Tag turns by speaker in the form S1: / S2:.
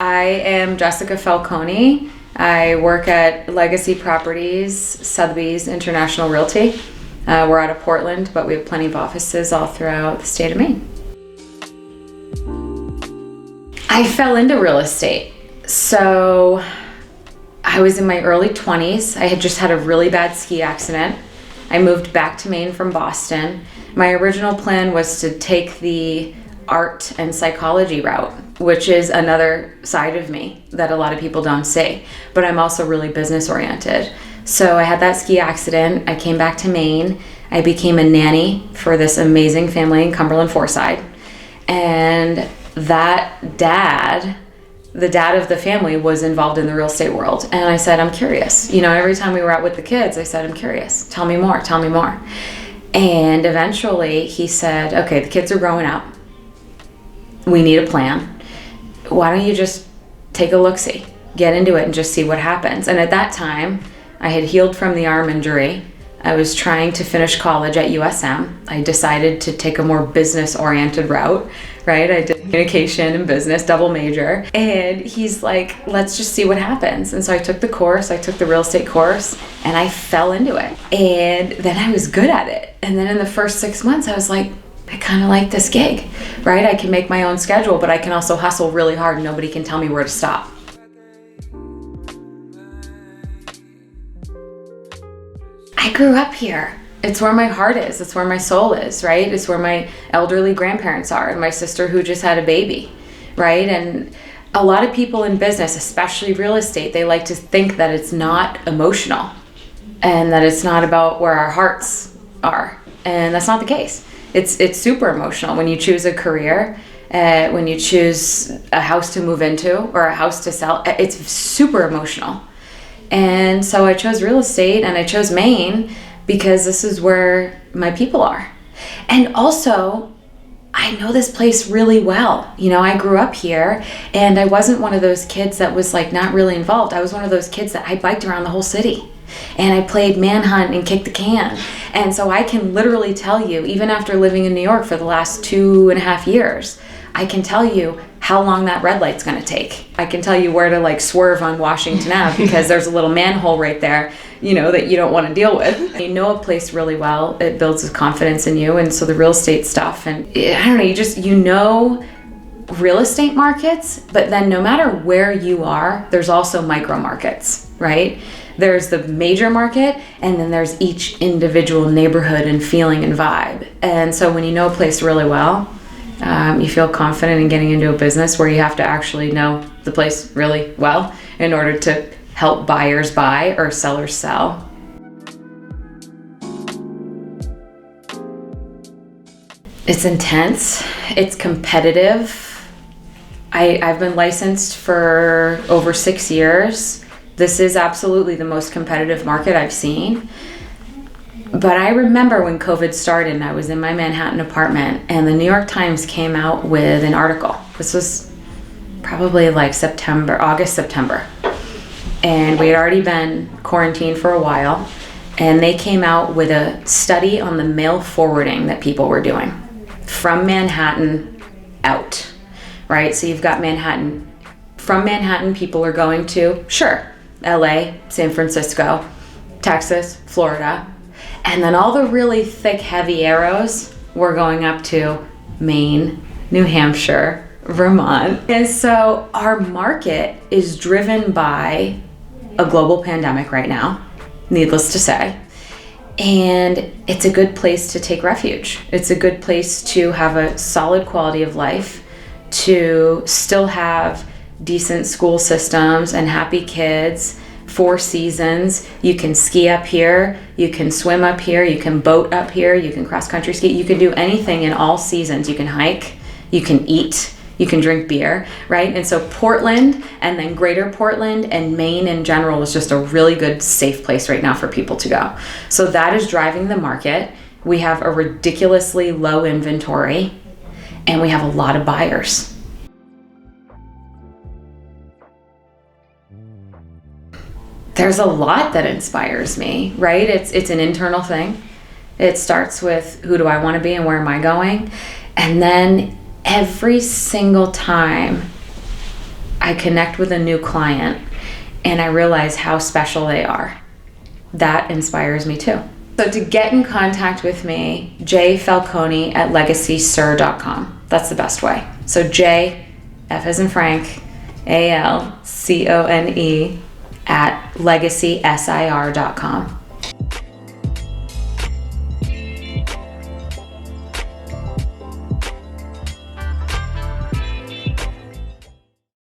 S1: I am Jessica Falcone. I work at Legacy Properties, Sotheby's International Realty. We're out of Portland, but we have plenty of offices all throughout the state of Maine. I fell into real estate. So I was in my early 20s. I had just had a really bad ski accident. I moved back to Maine from Boston. My original plan was to take the art and psychology route, which is another side of me that a lot of people don't see. But I'm also really business oriented. So I had that ski accident. I came back to Maine. I became a nanny for this amazing family in Cumberland Foreside. And that dad, the dad of the family, was involved in the real estate world. And I said, I'm curious. You know, every time we were out with the kids, I said, I'm curious. Tell me more, tell me more. And eventually he said, okay, the kids are growing up. We need a plan. Why don't you just take a look-see, get into it and just see what happens. And at that time, I had healed from the arm injury. I was trying to finish college at USM. I decided to take a more business-oriented route, right? I did communication and business, double major. And he's like, let's just see what happens. And so I took the course, I took the real estate course, and I fell into it. And then I was good at it. And then in the first 6 months, I was like, I kind of like this gig, right? I can make my own schedule, but I can also hustle really hard and nobody can tell me where to stop. I grew up here. It's where my heart is. It's where my soul is, right? It's where my elderly grandparents are and my sister who just had a baby, right? And a lot of people in business, especially real estate, they like to think that it's not emotional and that it's not about where our hearts are. And that's not the case. It's super emotional when you choose a career, when you choose a house to move into or a house to sell. It's super emotional. And so I chose real estate and I chose Maine because this is where my people are. And also, I know this place really well. You know, I grew up here and I wasn't one of those kids that was like not really involved. I was one of those kids that I biked around the whole city. And I played manhunt and kick the can. And so I can literally tell you, even after living in New York for the last 2.5 years, I can tell you how long that red light's gonna take. I can tell you where to like swerve on Washington Ave because there's a little manhole right there, you know, that you don't wanna deal with. You know a place really well, it builds a confidence in you. And so the real estate stuff, and I don't know, you know real estate markets, but then no matter where you are, there's also micro markets, right? There's the major market, and then there's each individual neighborhood and feeling and vibe. And so when you know a place really well, you feel confident in getting into a business where you have to actually know the place really well in order to help buyers buy or sellers sell. It's intense, it's competitive. I've been licensed for over 6 years. This is absolutely the most competitive market I've seen. But I remember when COVID started and I was in my Manhattan apartment and the New York Times came out with an article. This was probably like August, September. And we had already been quarantined for a while. And they came out with a study on the mail forwarding that people were doing from Manhattan out, right? So you've got Manhattan. From Manhattan, people are going to, sure, LA, San Francisco, Texas, Florida. And then all the really thick, heavy arrows were going up to Maine, New Hampshire, Vermont. And so our market is driven by a global pandemic right now, needless to say. And it's a good place to take refuge. It's a good place to have a solid quality of life, to still have decent school systems and happy kids, 4 seasons. You can ski up here, you can swim up here, you can boat up here, you can cross country ski, you can do anything in all seasons. You can hike, you can eat, you can drink beer, right? And so Portland and then greater Portland and Maine in general is just a really good safe place right now for people to go. So that is driving the market. We have a ridiculously low inventory and we have a lot of buyers. There's a lot that inspires me, right? It's an internal thing. It starts with who do I want to be and where am I going? And then every single time I connect with a new client and I realize how special they are. That inspires me too. So to get in contact with me, jfalcone@legacysir.com. That's the best way. So J, F as in Frank, ALCONE @legacysir.com.